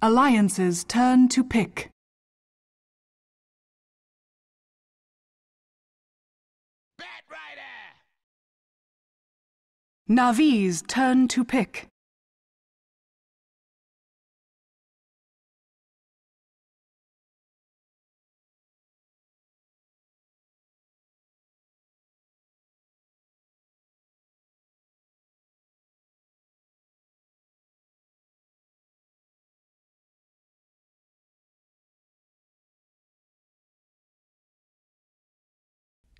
Alliance's turn to pick. Navi's turn to pick.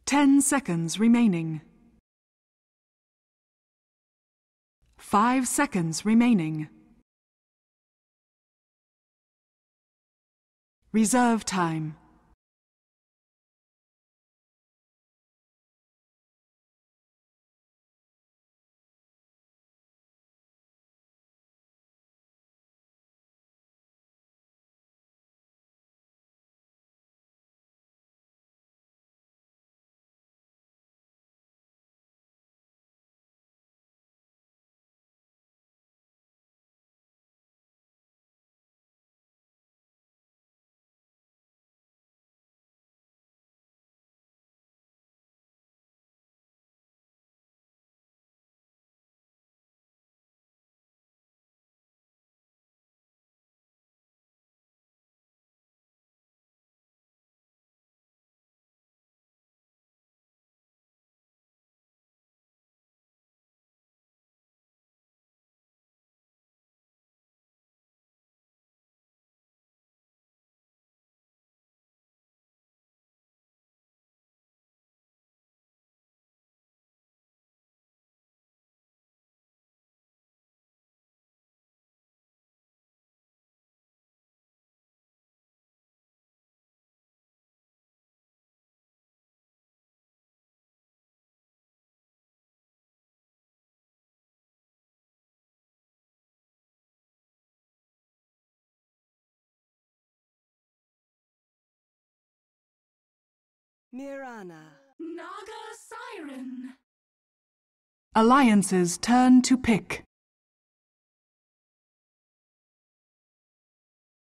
Ten seconds remaining. 5 seconds remaining. Reserve time. Mirana. Naga, Siren. Alliance's turn to pick.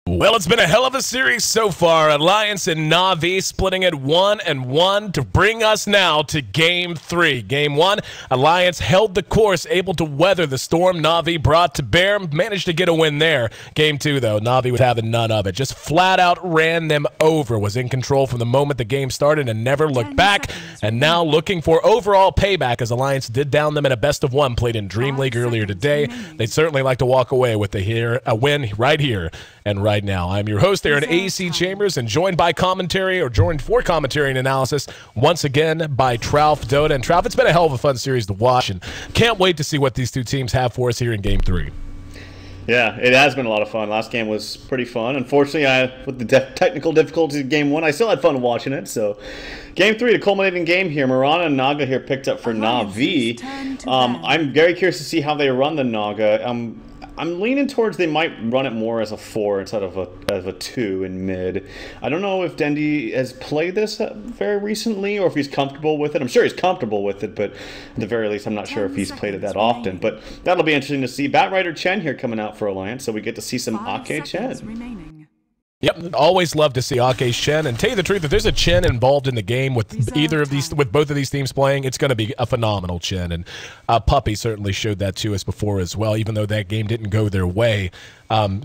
Well, it's been a hell of a series so far. Alliance and Navi splitting it 1-1 to bring us now to Game 3. Game 1, Alliance held the course, able to weather the storm Navi brought to bear, managed to get a win there. Game 2, though, Navi was having none of it. Just flat out ran them over, was in control from the moment the game started and never looked back. And now looking for overall payback as Alliance did down them in a best-of-1 played in Dream League earlier today. They'd certainly like to walk away with a win right here and right now. I'm your host, Aaron AC Chambers, and joined for commentary and analysis once again by Trouf Dota. And Trouf, it's been a hell of a fun series to watch, and can't wait to see what these two teams have for us here in Game 3. Yeah, it has been a lot of fun. Last game was pretty fun. Unfortunately, with the technical difficulties of Game 1, I still had fun watching it. So, Game 3, the culminating game here. Mirana and Naga here picked up for Navi. I'm very curious to see how they run the Naga. I'm leaning towards they might run it more as a 4 instead of a 2 in mid. I don't know if Dendi has played this very recently or if he's comfortable with it. I'm sure he's comfortable with it, but at the very least, I'm not sure if he's played it that often. But that'll be interesting to see. Batrider Chen here coming out for Alliance, so we get to see some Ake Chen. Yep, always love to see Ake Chen, and tell you the truth, if there's a Chen involved in the game with both of these teams playing, it's going to be a phenomenal Chen, and Puppy certainly showed that to us before as well, even though that game didn't go their way.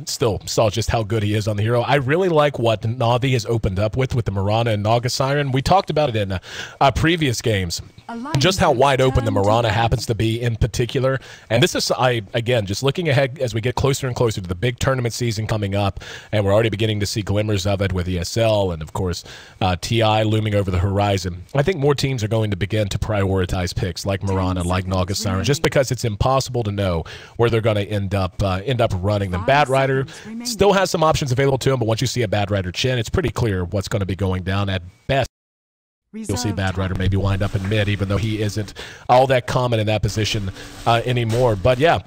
Still saw just how good he is on the hero. I really like what Navi has opened up with the Mirana and Naga Siren. We talked about it in previous games, just how wide open the Mirana happens to be in particular. And this is, again, just looking ahead as we get closer and closer to the big tournament season coming up, and we're already beginning to see glimmers of it with ESL and, of course, TI looming over the horizon. I think more teams are going to begin to prioritize picks like Mirana, like Naga Siren, just because it's impossible to know where they're going to end up running them. Batrider still has some options available to him, but once you see a Batrider Chen, it's pretty clear what's going to be going down. At best, you'll see Batrider maybe wind up in mid, even though he isn't all that common in that position anymore. But yeah,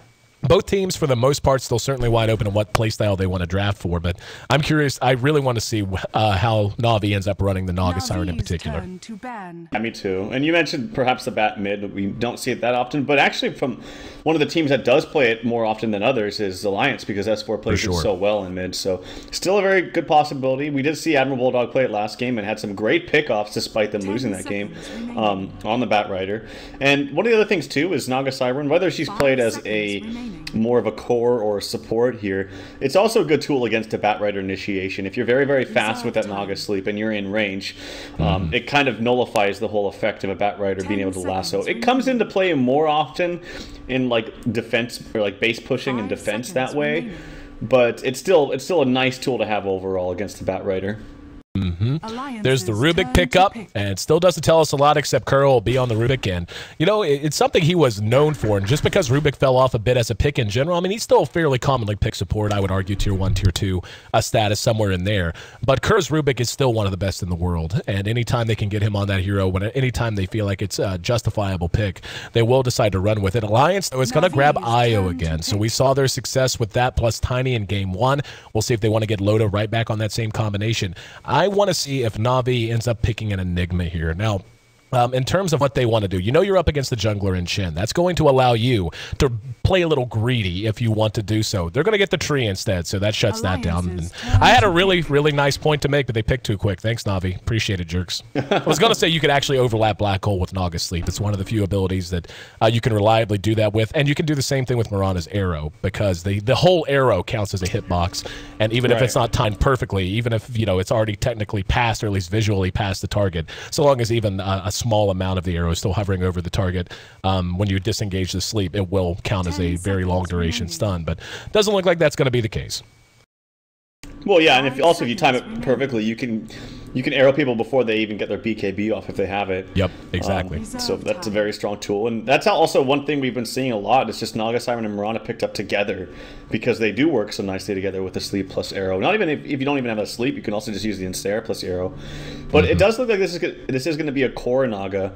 both teams, for the most part, still certainly wide open in what playstyle they want to draft for. But I'm curious. I really want to see how Na'Vi ends up running the Naga Siren in particular. To ban. Yeah, me too. And you mentioned perhaps the bat mid. We don't see it that often, but actually from one of the teams that does play it more often than others is Alliance, because S4 plays it so well in mid. So still a very good possibility. We did see Admiral Bulldog play it last game and had some great pickoffs despite them losing that game on the Bat Rider. And one of the other things too is Naga Siren, whether she's played as a more of a core or support here, it's also a good tool against a Bat Rider initiation. If you're very, very fast with that Naga sleep and you're in range, it kind of nullifies the whole effect of a Bat Rider being able to lasso. It comes into play more often in like defense or like base pushing and defense that way, but it's still a nice tool to have overall against the Bat Rider. There's the Rubik pickup, and it still doesn't tell us a lot, except Curl will be on the Rubik, and you know, it's something he was known for. And just because Rubik fell off a bit as a pick in general, I mean, he's still fairly commonly pick support. I would argue tier 1, tier 2 status somewhere in there. But Kerr's Rubik is still one of the best in the world, and anytime they can get him on that hero, anytime they feel like it's a justifiable pick, they will decide to run with it. Alliance, though, is going to grab Io again, so we saw their success with that plus Tiny in game 1. We'll see if they want to get Loda right back on that same combination. I want to see if Na'Vi ends up picking an Enigma here. Now, in terms of what they want to do, you know you're up against the jungler in Chen. That's going to allow you to play a little greedy if you want to do so. They're going to get the tree instead, so that shuts that down. And I had a really, really nice point to make, but they picked too quick. Thanks, Na'Vi. Appreciate it, jerks. I was going to say you could actually overlap Black Hole with Naga Sleep. It's one of the few abilities that you can reliably do that with, and you can do the same thing with Mirana's Arrow, because the whole arrow counts as a hitbox, and even if it's not timed perfectly, even if it's already technically passed, or at least visually past the target, so long as even a small amount of the arrow is still hovering over the target, when you disengage the sleep, it will count as a very long duration stun, but doesn't look like that's going to be the case. Well, yeah, and if you time it perfectly, you can arrow people before they even get their BKB off if they have it. Yep, exactly. So that's a very strong tool, and that's also one thing we've been seeing a lot. It's just Naga Siren and Mirana picked up together because they do work so nicely together with the sleep plus arrow. Not even if you don't even have a sleep, you can also just use the ensnare plus arrow. But it does look like this is going to be a core Naga.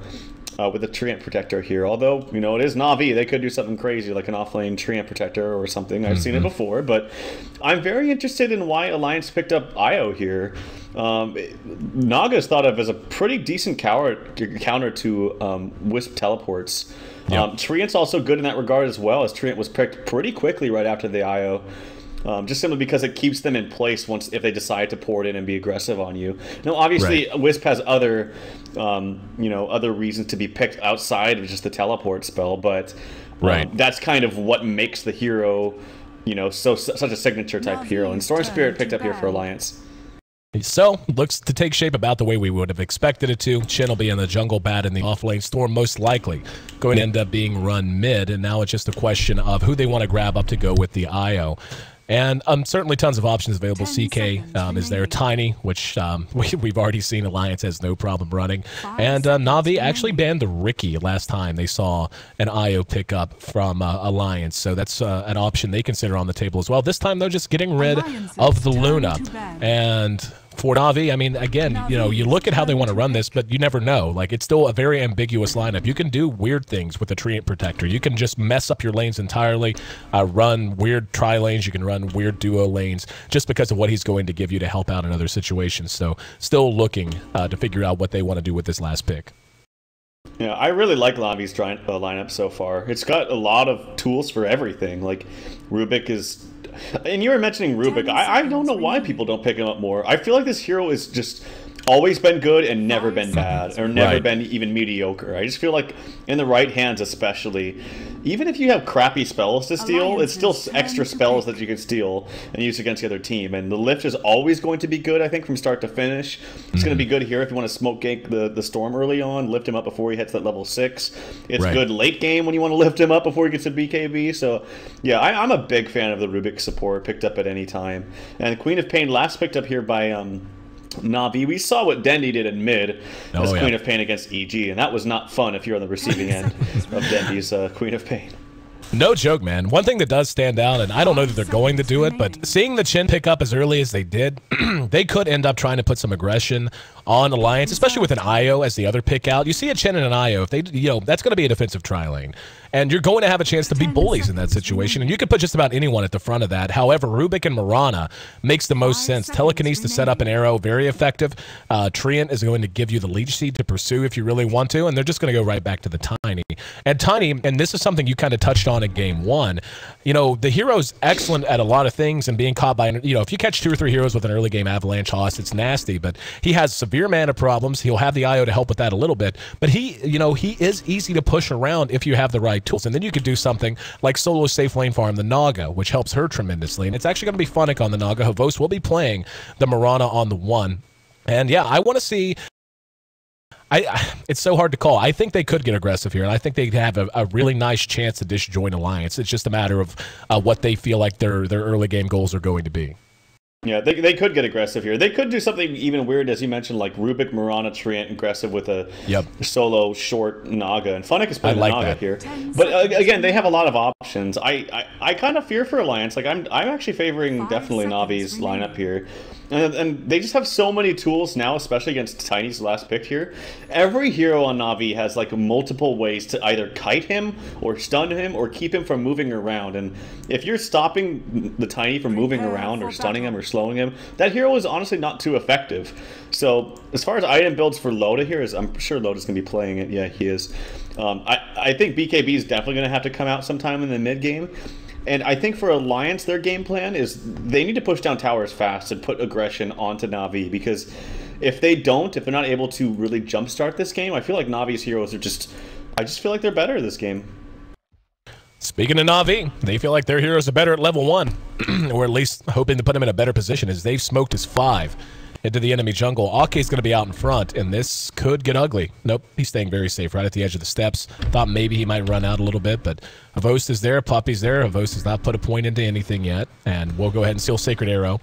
With the Treant Protector here, although, it is Na'Vi, they could do something crazy like an offlane Treant Protector or something. I've seen it before, but I'm very interested in why Alliance picked up Io here. Naga is thought of as a pretty decent counter to Wisp teleports. Treant's also good in that regard as well, as Treant was picked pretty quickly right after the Io. Just simply because it keeps them in place if they decide to pour it in and be aggressive on you. Now, obviously, Wisp has other, other reasons to be picked outside of just the teleport spell, but that's kind of what makes the hero, such a signature type hero. And Storm Spirit picked up here for Alliance. So, looks to take shape about the way we would have expected it to. Shin will be in the jungle, Bat in the offlane, Storm most likely going to end up being run mid, and now it's just a question of who they want to grab up to go with the IO. And certainly tons of options available. CK is there. Tiny, which we've already seen Alliance has no problem running. And Na'Vi actually banned the Riki last time they saw an IO pickup from Alliance. So that's an option they consider on the table as well. This time, though, just getting rid of the Luna. And for Na'Vi, I mean, again, you look at how they want to run this, but you never know. Like, it's still a very ambiguous lineup. You can do weird things with the Treant Protector. You can just mess up your lanes entirely, run weird tri-lanes. You can run weird duo lanes just because of what he's going to give you to help out in other situations. So still looking to figure out what they want to do with this last pick. Yeah, I really like Na'Vi's lineup so far. It's got a lot of tools for everything. Like, Rubik is... And you were mentioning Rubik. I don't know why people don't pick him up more. I feel like this hero is just always been good and never been bad, or never been even mediocre. I just feel like in the right hands especially, even if you have crappy spells to steal, it's still extra spells that you can steal and use against the other team. And the lift is always going to be good, I think, from start to finish. It's going to be good here if you want to smoke gank the Storm early on, lift him up before he hits that level 6. It's good late game when you want to lift him up before he gets to BKB. So, yeah, I'm a big fan of the Rubik support, picked up at any time. And Queen of Pain last picked up here by... Na'Vi. We saw what Dendi did in mid as Queen of Pain against EG, and that was not fun if you're on the receiving end of Dendi's Queen of Pain. No joke, man. One thing that does stand out, and I don't know that they're going to do it, but seeing the Chin pick up as early as they did, they could end up trying to put some aggression on Alliance, especially with an IO as the other pick out. You see a Chen and an IO, if they, that's going to be a defensive tri lane. And you're going to have a chance to be bullies in that situation. And you can put just about anyone at the front of that. However, Rubik and Mirana makes the most sense. Telekinesis to set up an arrow, very effective. Treant is going to give you the leech seed to pursue if you really want to. And they're just going to go right back to the Tiny. And Tiny, and this is something you kind of touched on in game one, the hero's excellent at a lot of things and being caught by, if you catch 2 or 3 heroes with an early game avalanche host, it's nasty. But he has severe mana problems. He'll have the IO to help with that a little bit. But he is easy to push around if you have the right tools. And then you could do something like solo safe lane farm the Naga, which helps her tremendously. And it's actually going to be Funnick on the Naga. Havos will be playing the Mirana on the 1. And yeah, I want to see... it's so hard to call. I think they could get aggressive here, and I think they have a really nice chance to disjoin Alliance. It's just a matter of what they feel like their early game goals are going to be. Yeah, they could get aggressive here. They could do something even weird, as you mentioned, like Rubik, Mirana, Treant aggressive with a solo short Naga. And Funnick is playing the Naga here. But again, they have a lot of options. I kind of fear for Alliance. Like I'm actually favoring definitely Navi's lineup here. And they just have so many tools now, especially against Tiny's last pick here. Every hero on Navi has like multiple ways to either kite him or stun him or keep him from moving around. And if you're stopping the Tiny from moving around or stunning him or slowing him, that hero is honestly not too effective. So as far as item builds for Loda here, I'm sure Loda's going to be playing it. Yeah, he is. I think BKB is definitely going to have to come out sometime in the mid game. And I think for Alliance, their game plan is they need to push down towers fast and put aggression onto Na'Vi, because if they're not able to really jumpstart this game, I feel like Navi's heroes are I just feel like they're better this game. Speaking of Na'Vi, they feel like their heroes are better at level 1, or at least hoping to put them in a better position, as they've smoked his 5 into the enemy jungle. Ake's going to be out in front, and this could get ugly. Nope, he's staying very safe right at the edge of the steps. Thought maybe he might run out a little bit, but Havos is there, Puppy's there. Havos has not put a point into anything yet, and we'll go ahead and steal Sacred Arrow,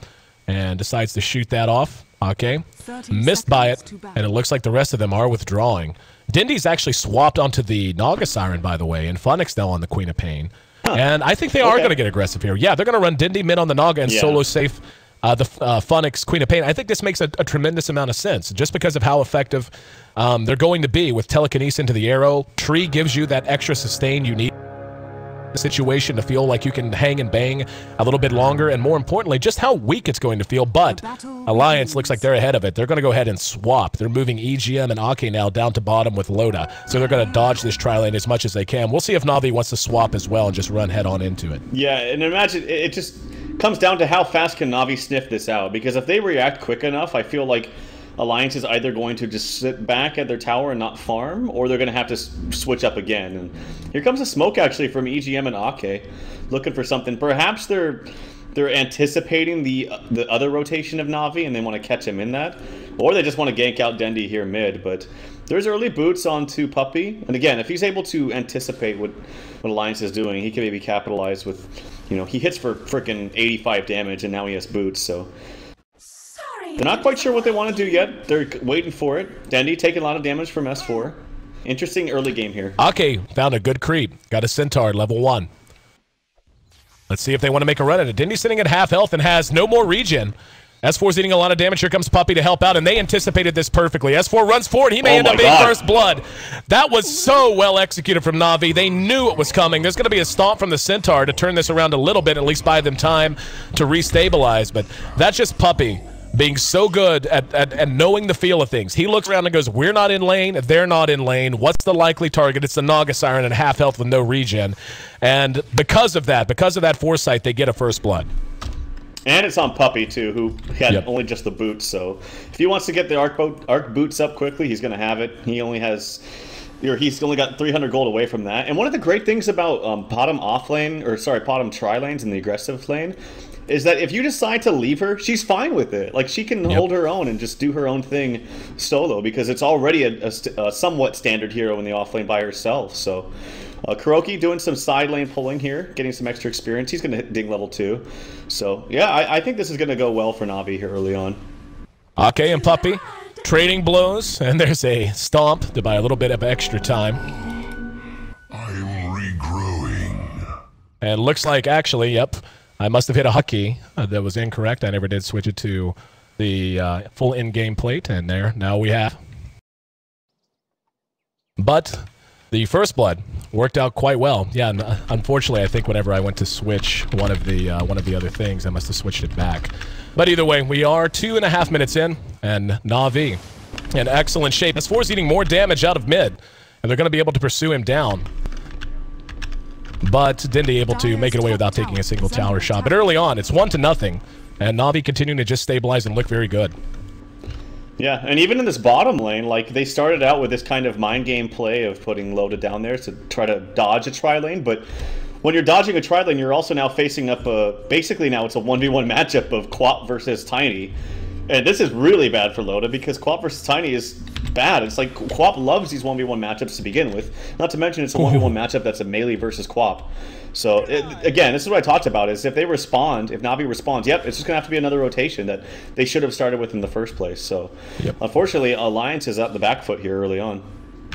and decides to shoot that off. Ake missed by it, and it looks like the rest of them are withdrawing. Dendi's actually swapped onto the Naga Siren, by the way, and Funnick's now on the Queen of Pain. And I think they are going to get aggressive here. Yeah, they're going to run Dendi mid on the Naga and solo safe the Funnick's Queen of Pain. I think this makes a tremendous amount of sense, just because of how effective they're going to be with telekinesis into the arrow. Tree gives you that extra sustain you need in the situation to feel like you can hang and bang a little bit longer, and more importantly, just how weak it's going to feel. But Alliance looks like they're ahead of it. They're going to go ahead and swap. They're moving EGM and Ake now down to bottom with Loda, so they're going to dodge this tri-lane as much as they can. We'll see if Na'Vi wants to swap as well and just run head on into it. Yeah, and imagine it just comes down to how fast can Na'Vi sniff this out, because if they react quick enough, I feel like Alliance is either going to just sit back at their tower and not farm, or they're going to have to switch up again. And here comes a smoke actually from EGM and Ake, looking for something. Perhaps they're anticipating the other rotation of Na'Vi and they want to catch him in that, or they just want to gank out Dendi here mid. But there's early boots onto Puppy, and again, if he's able to anticipate what Alliance is doing, he can maybe capitalize with, he hits for freaking 85 damage, and now he has boots. So they're not quite sure what they want to do yet. They're waiting for it. Dendi taking a lot of damage from S4. Interesting early game here. Ake found a good creep. Got a Centaur level 1. Let's see if they want to make a run at it. Dendi's sitting at half health and has no more regen. S4's eating a lot of damage. Here comes Puppy to help out, and they anticipated this perfectly. S4 runs forward. He may end up being first blood. That was so well executed from Na'Vi. They knew it was coming. There's going to be a stomp from the Centaur to turn this around a little bit, at least buy them time to restabilize. But that's just Puppy being so good at knowing the feel of things. He looks around and goes, we're not in lane, they're not in lane. What's the likely target? It's the Naga Siren at half health with no regen. And because of that foresight, they get a first blood. And it's on Puppy, too, who had only just the boots. So if he wants to get the arc boots up quickly, he's going to have it. He's only got 300 gold away from that. And one of the great things about bottom tri lanes in the aggressive lane is that if you decide to leave her, she's fine with it. Like, she can hold her own and just do her own thing solo, because it's already a somewhat standard hero in the offlane by herself. So Kuroki doing some side lane pulling here, getting some extra experience. He's going to ding level 2. So yeah, I think this is going to go well for Na'Vi here early on. Ake and Puppy trading blows, and there's a stomp to buy a little bit of extra time. I'm regrowing. And it looks like, actually, I must have hit a hotkey that was incorrect. I never did switch it to the full in-game plate, and there, now we have. But the first blood worked out quite well. Yeah, and, unfortunately, I think whenever I went to switch one of the other things, I must have switched it back. But either way, we are 2.5 minutes in, and Na'Vi in excellent shape. S4 is eating more damage out of mid, and they're going to be able to pursue him down. But Dendi able to make it away without taking a single tower shot. But early on, it's 1-0, and Na'Vi continuing to just stabilize and look very good. Yeah, and even in this bottom lane, like, they started out with this kind of mind game play of putting Loda down there to try to dodge a tri-lane, but when you're dodging a tri-lane, you're also now facing up basically now it's a 1v1 matchup of Quap versus Tiny. And this is really bad for Loda because Quap versus Tiny is bad. It's like Quap loves these 1v1 matchups to begin with. Not to mention it's a 1v1 matchup that's a melee versus Quap. So, again, this is what I talked about, is if they respond, if Na'Vi responds, yep, it's just going to have to be another rotation that they should have started with in the first place. So, unfortunately, Alliance is at the back foot here early on.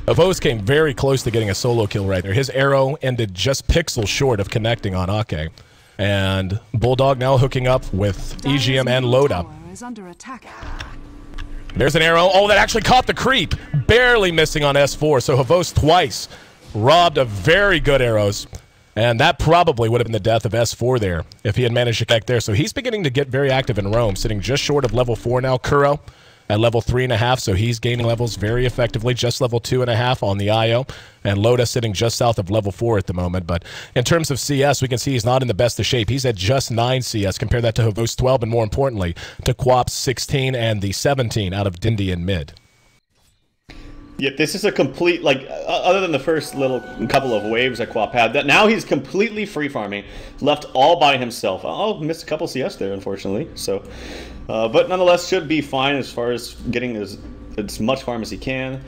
Avos came very close to getting a solo kill right there. His arrow ended just pixels short of connecting on Ake. And Bulldog now hooking up with EGM and Loda. Under attack. There's an arrow. Oh, that actually caught the creep. Barely missing on S4. So Havos twice robbed of very good arrows. And that probably would have been the death of S4 there if he had managed to connect there. So he's beginning to get very active in Rome, sitting just short of level 4 now. Kuro at level 3.5, so he's gaining levels very effectively, just level 2.5 on the IO. And Loda sitting just south of level 4 at the moment. But in terms of CS, we can see he's not in the best of shape. He's at just 9 CS. Compare that to Havos 12, and more importantly, to Quap's 16 and the 17 out of Dendi in mid. Yeah, this is a complete, like, other than the first little couple of waves that Quap had, that now he's completely free farming, left all by himself. Oh, missed a couple CS there, unfortunately. So, but nonetheless, should be fine as far as getting as much farm as he can.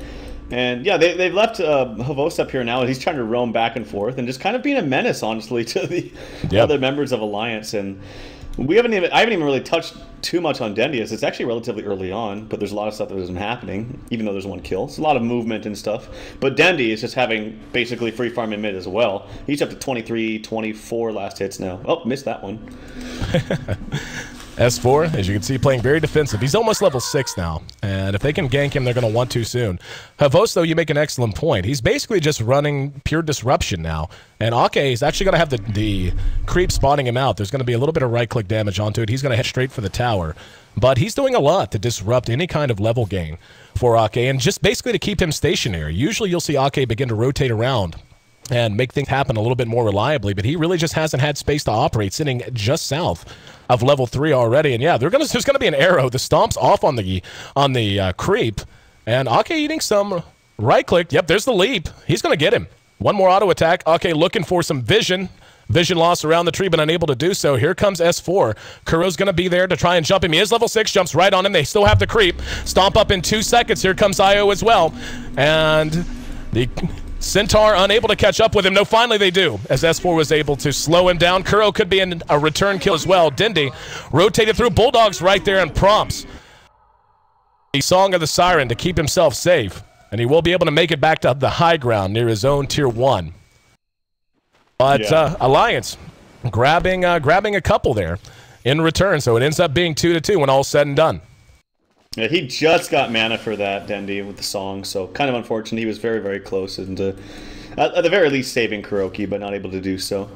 And yeah, they've left Havos up here now, and he's trying to roam back and forth and just kind of being a menace, honestly, to the other members of Alliance. And I haven't even really touched too much on Dendi, as it's actually relatively early on, but there's a lot of stuff that isn't happening, even though there's one kill. It's a lot of movement and stuff. But Dendi is just having basically free farm in mid as well. He's up to 23, 24 last hits now. Oh, missed that one. S4, as you can see, playing very defensive. He's almost level 6 now, and if they can gank him, they're going to want to soon. Havos, though, you make an excellent point. He's basically just running pure disruption now, and Ake is actually going to have the creep spotting him out. There's going to be a little bit of right-click damage onto it. He's going to head straight for the tower, but he's doing a lot to disrupt any kind of level gain for Ake, and just basically to keep him stationary. Usually you'll see Ake begin to rotate around and make things happen a little bit more reliably, but he really just hasn't had space to operate, sitting just south of level 3 already. And yeah, there's going to be an arrow. The stomp's off on the creep, and Ake eating some right click. Yep, there's the leap. He's going to get him. One more auto attack. Ake looking for some vision loss around the tree, but unable to do so. Here comes S4. Kuro's going to be there to try and jump him. He is level 6, jumps right on him. They still have the creep. Stomp up in 2 seconds. Here comes IO as well, and the Centaur unable to catch up with him. No, finally they do, as S4 was able to slow him down. Kuro could be in a return kill as well. Dendi rotated through. Bulldog's right there and prompts the Song of the Siren to keep himself safe, and he will be able to make it back to the high ground near his own tier 1. But Alliance grabbing a couple there in return, so it ends up being 2-2 when all's said and done. Yeah, he just got mana for that, Dendi, with the song, so kind of unfortunate. He was very, very close, and at the very least saving Kuroki, but not able to do so.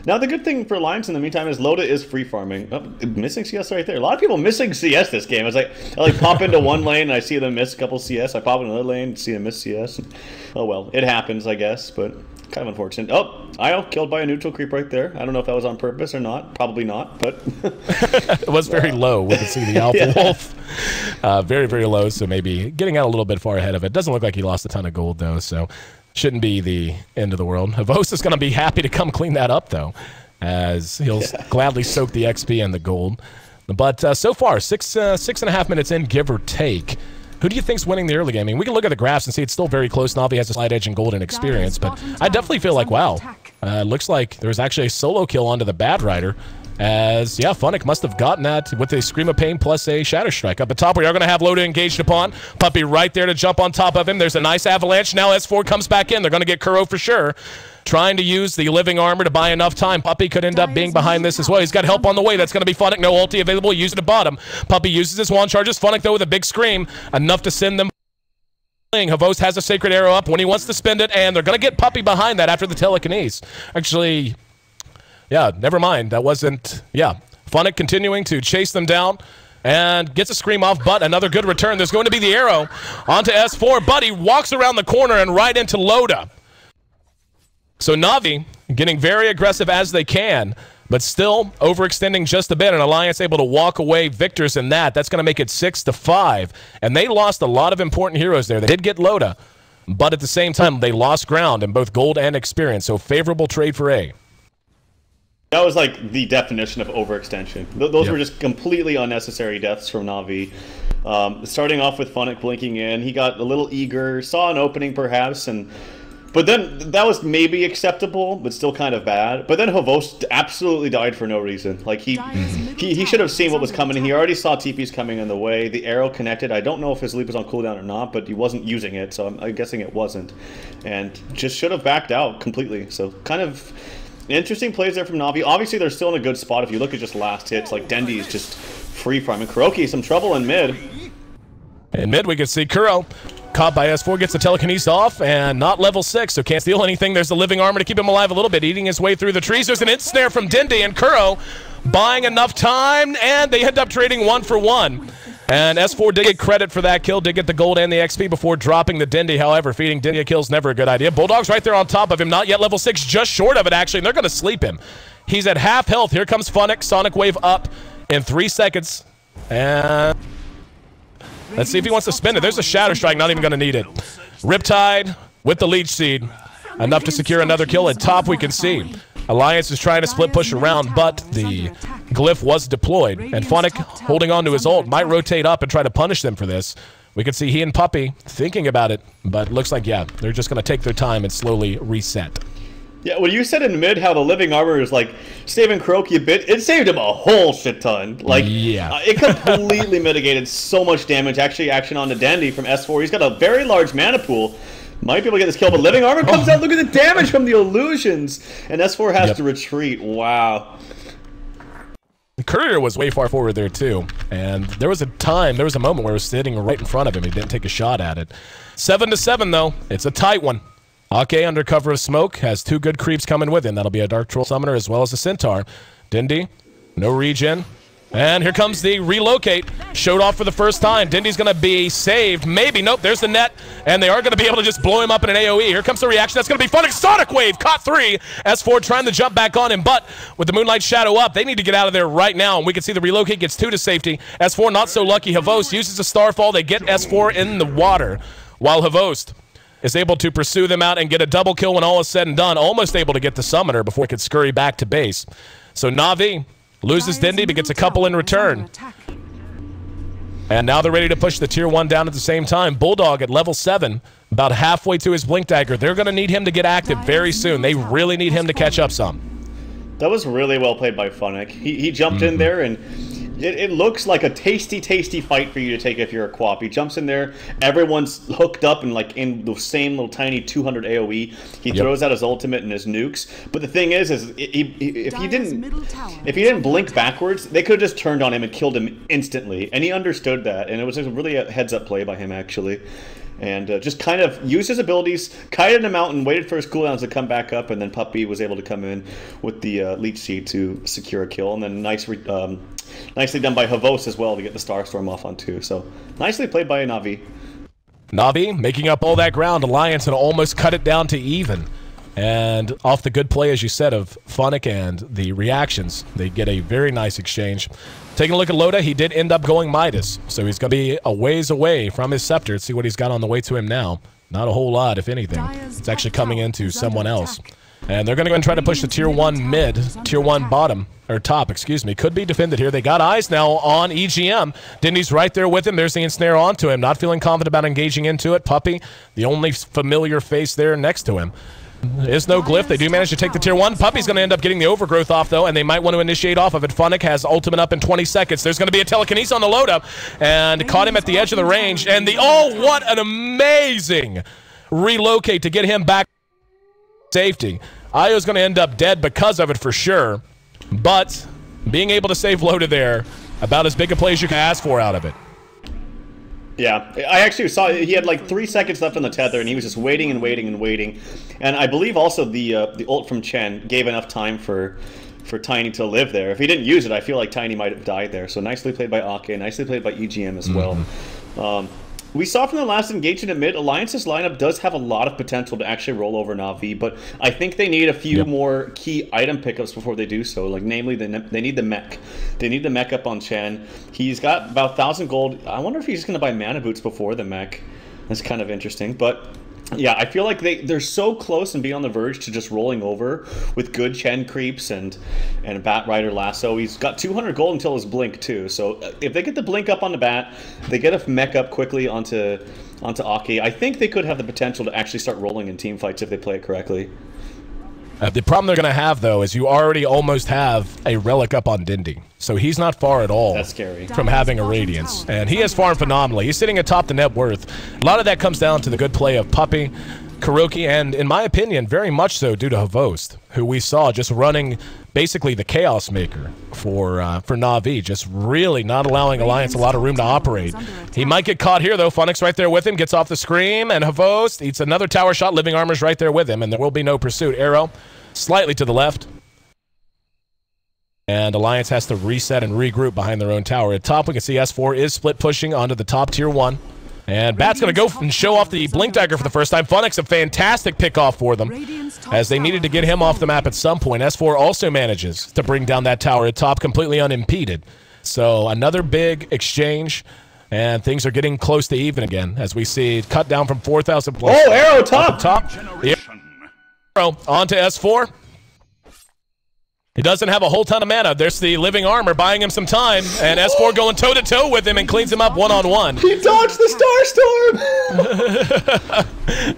Now, the good thing for Alliance in the meantime is Loda is free farming. Oh, missing CS right there. A lot of people missing CS this game. I pop into one lane and I see them miss a couple CS. I pop in another lane and see them miss CS. Oh well, it happens, I guess, but kind of unfortunate. Oh, Io killed by a neutral creep right there. I don't know if that was on purpose or not. Probably not, but it was very low. We could see the Alpha Wolf. Very, very low, so maybe getting out a little bit far ahead of it. Doesn't look like he lost a ton of gold, though, so shouldn't be the end of the world. Havos is going to be happy to come clean that up, though, as he'll gladly soak the XP and the gold. But so far, 6.5 minutes in, give or take. Who do you think's winning the early game? I mean, we can look at the graphs and see it's still very close. Navi has a slight edge in gold and experience, but I definitely feel like, wow, looks like there was actually a solo kill onto the Bad Rider. As, yeah, Funnick must have gotten that with a Scream of Pain plus a Shatter Strike. Up at top, we are going to have Loda engaged upon. Puppey right there to jump on top of him. There's a nice avalanche. Now S4 comes back in. They're going to get Kuro for sure. Trying to use the living armor to buy enough time. Puppey could end up being behind this as well. He's got help on the way. That's going to be Funnick. No ulti available. Use it at bottom. Puppey uses his wand charges. Funnick, though, with a big scream. Enough to send them. Havos has a Sacred Arrow up when he wants to spend it, and they're going to get Puppey behind that after the telekinesis. Actually, yeah, never mind. That wasn't, yeah. Funnick continuing to chase them down and gets a scream off, but another good return. There's going to be the arrow onto S4. Buddy walks around the corner and right into Loda. So Na'Vi getting very aggressive as they can, but still overextending just a bit, and Alliance able to walk away victors in that. That's going to make it 6-5, and they lost a lot of important heroes there. They did get Loda, but at the same time, they lost ground in both gold and experience, so favorable trade for A. That was like the definition of overextension. Those were just completely unnecessary deaths from Na'Vi. Starting off with Funnick blinking in, he got a little eager, saw an opening perhaps, but then that was maybe acceptable, but still kind of bad. But then Havos absolutely died for no reason. Like he should have seen what was coming. He already saw TPs coming in the way. The arrow connected. I don't know if his leap was on cooldown or not, but he wasn't using it, so I'm guessing it wasn't. And just should have backed out completely. So kind of interesting plays there from Na'Vi. Obviously, they're still in a good spot. If you look at just last hits, like Dendi is just free farming. Kuroki, some trouble in mid. In mid, we can see Kuro caught by S4, gets the telekinesis off, and not level 6, so can't steal anything. There's the living armor to keep him alive a little bit, eating his way through the trees. There's an ensnare from Dendi, and Kuro buying enough time, and they end up trading 1 for 1. And S4 did get credit for that kill, did get the gold and the XP before dropping the Dendi. However, feeding Dendi a kill is never a good idea. Bulldog's right there on top of him, not yet level 6, just short of it, actually, and they're going to sleep him. He's at half health. Here comes Funnick, Sonic Wave up in 3 seconds, and let's see if he wants to spin it. There's a Shatter Strike, not even going to need it. Riptide with the Leech Seed. Enough to secure another kill. At top, we can see Alliance is trying to split push around, but the Glyph was deployed. And Funnick, holding on to his ult, might rotate up and try to punish them for this. We can see he and Puppey thinking about it, but looks like, yeah, they're just going to take their time and slowly reset. Yeah, when you said in mid how the living armor is like saving Kuroki a bit, it saved him a whole shit ton. Like, yeah. It completely mitigated so much damage. Actually, action on to Dendi from S4. He's got a very large mana pool. Might be able to get this kill, but living armor comes out. Look at the damage from the illusions. And S4 has to retreat. Wow. The courier was way far forward there too, and there was a moment where it was sitting right in front of him. He didn't take a shot at it. 7-7 though. It's a tight one. Ake, under cover of smoke, has 2 good creeps coming with him. That'll be a Dark Troll Summoner as well as a Centaur. Dendi, no regen. And here comes the relocate. Showed off for the first time. Dendi's going to be saved. Maybe. Nope, there's the net. And they are going to be able to just blow him up in an AoE. Here comes the reaction. That's going to be Funnick. Sonic Wave. Caught 3. S4 trying to jump back on him. But with the Moonlight Shadow up, they need to get out of there right now. And we can see the relocate gets 2 to safety. S4 not so lucky. Havos uses a Starfall. They get S4 in the water. While Havos is able to pursue them out and get a double kill when all is said and done. Almost able to get the Summoner before he could scurry back to base. So Na'Vi loses Dendi, but gets a couple in return. And now they're ready to push the tier 1 down at the same time. Bulldog at level 7, about halfway to his Blink Dagger. They're going to need him to get active very soon. They really need him to catch up some. That was really well played by Funnick. He jumped in there, and it looks like a tasty, tasty fight for you to take if you're a Quap. He jumps in there, everyone's hooked up and like in the same little tiny 200 AoE. He throws out his ultimate and his nukes. But the thing is if he didn't blink backwards, they could have just turned on him and killed him instantly. And he understood that, and it was really a heads-up play by him actually. And just kind of used his abilities, kited him out, and waited for his cooldowns to come back up, and then Puppey was able to come in with the Leech Seed to secure a kill, and then nicely done by Havos as well to get the Starstorm off on 2. So nicely played by Na'Vi. Na'Vi making up all that ground. Alliance and almost cut it down to even. And off the good play, as you said, of Funnick and the reactions, they get a very nice exchange. Taking a look at Loda, he did end up going Midas, so he's going to be a ways away from his Scepter. Let's see what he's got on the way to him now. Not a whole lot, if anything. It's actually coming into someone else. And they're going to go and try to push the tier 1 mid, tier 1 bottom, or top, excuse me. Could be defended here. They got eyes now on EGM. Dendi's right there with him. There's the ensnare onto him. Not feeling confident about engaging into it. Puppey, the only familiar face there next to him. Is no glyph. They do manage to take the tier 1. Puppy's going to end up getting the overgrowth off, though, and they might want to initiate off of it. Funnick has ultimate up in 20 seconds. There's going to be a telekinesis on the load up, and caught him at the edge of the range. And oh, what an amazing relocate to get him back safety. Io's going to end up dead because of it for sure, but being able to save Loda there, about as big a play as you can ask for out of it. Yeah, I actually saw he had like 3 seconds left on the tether, and he was just waiting and waiting and waiting. And I believe also the ult from Chen gave enough time for Tiny to live there. If he didn't use it, I feel like Tiny might have died there. So nicely played by Ake, nicely played by EGM as well. We saw from the last engagement in mid, Alliance's lineup does have a lot of potential to actually roll over Na'Vi, but I think they need a few more key item pickups before they do so. Like, namely, they need the mech. They need the mech up on Chen. He's got about 1,000 gold. I wonder if he's going to buy mana boots before the mech. That's kind of interesting, but yeah, I feel like they're so close and be on the verge to just rolling over with good Chen creeps and a Bat Rider lasso. He's got 200 gold until his blink too. So if they get the blink up on the Bat, they get a mech up quickly onto Ake. I think they could have the potential to actually start rolling in team fights if they play it correctly. The problem they're going to have, though, is you already almost have a relic up on Dendi. So he's not far at all. That's scary. From having a Radiance. And he has farmed phenomenally. He's sitting atop the net worth. A lot of that comes down to the good play of Puppy, Kuroki, and, in my opinion, very much so due to Havost, who we saw just running basically the Chaos Maker for Na'Vi, just really not allowing Alliance a lot of room to operate. He might get caught here, though. Funnick's right there with him, gets off the scream, and Havost eats another tower shot. Living Armor's right there with him, and there will be no pursuit. Arrow slightly to the left. And Alliance has to reset and regroup behind their own tower. At top, we can see S4 is split pushing onto the top tier 1. And Bat's going to go and show off the Blink Dagger for the first time. Funnick's a fantastic pickoff for them, as they needed to get him off the map at some point. S4 also manages to bring down that tower at top completely unimpeded. So another big exchange, and things are getting close to even again, as we see cut down from 4,000 plus. Oh, Arrow top! The Arrow onto S4. He doesn't have a whole ton of mana. There's the Living Armor buying him some time, and S4 going toe-to-toe with him and cleans him up one-on-one. He dodged the Starstorm!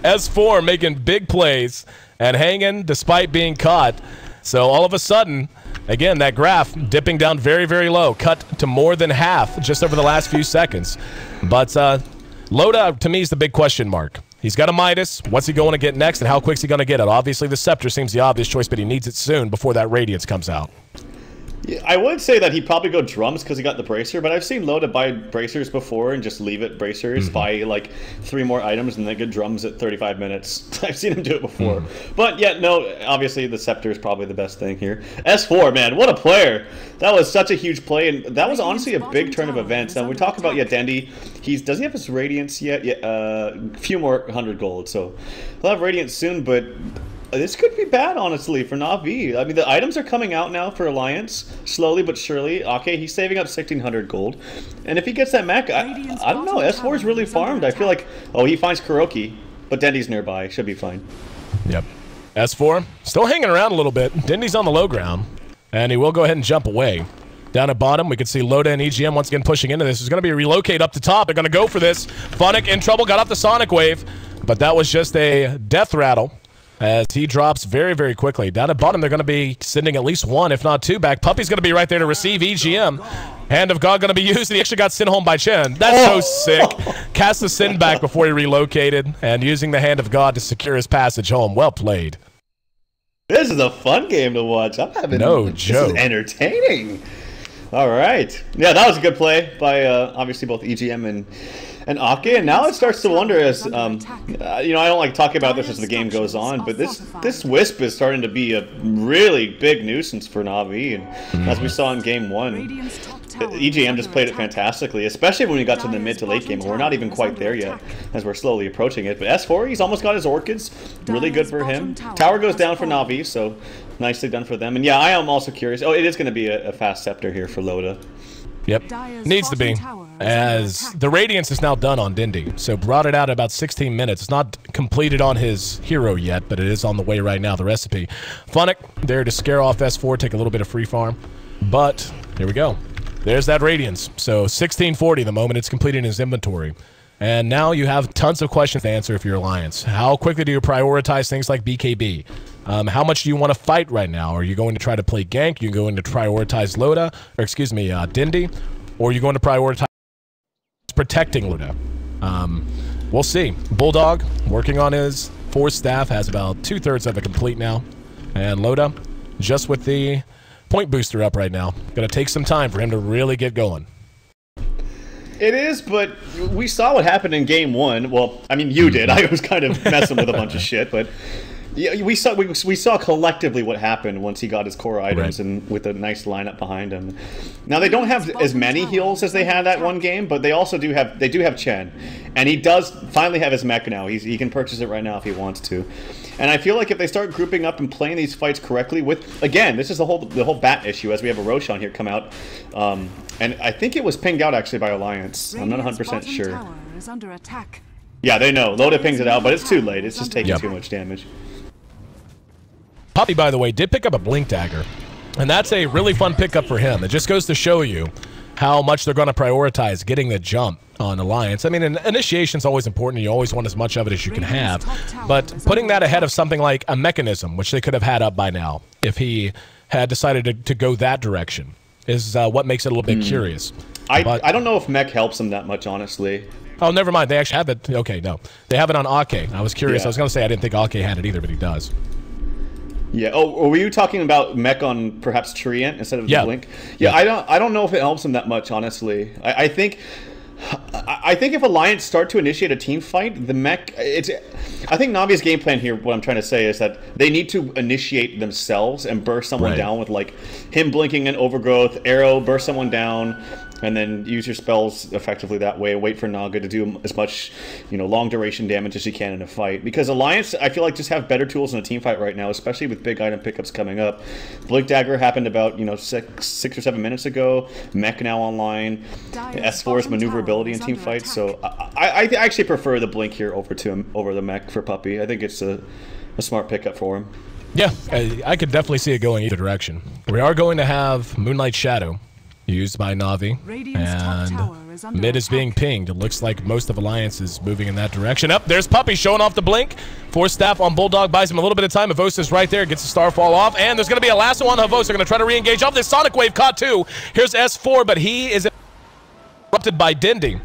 S4 making big plays and hanging despite being caught. So all of a sudden, again, that graph dipping down very, very low, cut to more than half just over the last few seconds. But Loda, to me, is the big question mark. He's got a Midas. What's he going to get next, and how quick's he going to get it? Obviously, the Scepter seems the obvious choice, but he needs it soon before that Radiance comes out. Yeah, I would say that he'd probably go drums because he got the bracer, but I've seen Loda buy bracers before and just leave it bracers, buy like 3 more items, and then get drums at 35 minutes. I've seen him do it before. But yeah, no, obviously the Scepter is probably the best thing here. S4, man, what a player. That was such a huge play, and that was honestly a big turn of events. Now, we talk about, Dendi. Does he have his Radiance yet? Yeah, a few more 100 gold, so he'll have Radiance soon, but this could be bad, honestly, for Na'Vi. I mean, the items are coming out now for Alliance, slowly but surely. Okay, he's saving up 1,600 gold. And if he gets that mech, I don't know, S4's really farmed. I feel like, oh, he finds Kuroki, but Dendi's nearby. Should be fine. Yep. S4, still hanging around a little bit. Dendi's on the low ground, and he will go ahead and jump away. Down at bottom, we can see Loda and EGM once again pushing into this. There's going to be a relocate up the top. They're going to go for this. Funnick in trouble, got off the Sonic Wave, but that was just a death rattle, as he drops very, very quickly. Down at bottom, they're going to be sending at least 1, if not 2 back. Puppy's going to be right there to receive EGM. Hand of God going to be used. He actually got sent home by Chen. That's so sick. Cast the Sin back before he relocated, and using the Hand of God to secure his passage home. Well played. This is a fun game to watch. I'm having no joke. This is entertaining. All right. Yeah, that was a good play by obviously both EGM and Ake, and now it starts to wonder as, you know, I don't like talking about this as the game goes on, but this Wisp is starting to be a really big nuisance for Na'Vi, and as we saw in Game 1, EGM just played it fantastically, especially when we got to the mid to late game, and we're not even quite there yet, as we're slowly approaching it. But S4, he's almost got his Orchids, really good for him. Tower goes down for Na'Vi, so nicely done for them. And yeah, I am also curious. Oh, it is going to be a fast Scepter here for Loda. Yep, needs to be, as the Radiance is now done on Dendi, so brought it out about 16 minutes. It's not completed on his hero yet, but it is on the way right now, the recipe. Funnick there to scare off S4, take a little bit of free farm, but here we go. There's that Radiance, so 1640 the moment it's completed in his inventory. And now you have tons of questions to answer if you're Alliance. How quickly do you prioritize things like BKB? How much do you want to fight right now? Are you going to try to play gank? Are you going to prioritize Loda, or excuse me, Dendi? Or are you going to prioritize protecting Loda? We'll see. Bulldog working on his force staff, has about 2/3 of it complete now. And Loda just with the point booster up right now. Gonna take some time for him to really get going. It is, but we saw what happened in game one. Well, I mean, you did. I was kind of messing with a bunch of shit, but yeah, we saw collectively what happened once he got his core items, and with a nice lineup behind him. Now they don't have as many heals as they had that one game, but they also do have Chen, and he does finally have his mech now. He can purchase it right now if he wants to. And I feel like if they start grouping up and playing these fights correctly, with again, this is the whole bat issue, as we have a Roshan here come out, and I think it was pinged out actually by Alliance. I'm not 100% sure. Is under attack. Yeah, they know. Loda pings it out, but it's too late. It's just taking too much damage. Puppy, by the way, did pick up a Blink Dagger, and that's a really fun pickup for him. It just goes to show you how much they're going to prioritize getting the jump on Alliance. I mean, initiation's always important. You always want as much of it as you can have, but putting that ahead of something like a Mechanism, which they could have had up by now if he had decided to go that direction, is what makes it a little bit curious. I don't know if mech helps him that much, honestly. Oh, never mind. They actually have it. Okay, no. They have it on Ake. I was curious. I was going to say I didn't think Ake had it either, but he does. Yeah. Oh, or were you talking about mech on perhaps Treant instead of the Blink? Yeah. I don't know if it helps him that much, honestly. I think if Alliance start to initiate a team fight, the mech, I think Navi's game plan here, what I'm trying to say is that they need to initiate themselves and burst someone down with like him blinking an overgrowth, arrow, burst someone down, and then use your spells effectively that way. Wait for Naga to do as much, long duration damage as you can in a fight. Because Alliance, I feel like, just have better tools in a team fight right now, especially with big item pickups coming up. Blink Dagger happened about 6 or 7 minutes ago. Mech now online. S4's maneuverability in team fights. So I actually prefer the Blink here over the Mech for Puppy. I think it's a smart pickup for him. Yeah, I could definitely see it going either direction. We are going to have Moonlight Shadow used by Na'Vi, and mid is being pinged. It looks like most of Alliance is moving in that direction. Up, there's Puppy showing off the blink. Force staff on Bulldog buys him a little bit of time. Havos is right there, gets the Starfall off, and there's going to be a lasso on Havos. They're going to try to re-engage off this Sonic Wave caught too. Here's S4, but he is interrupted by Dendi.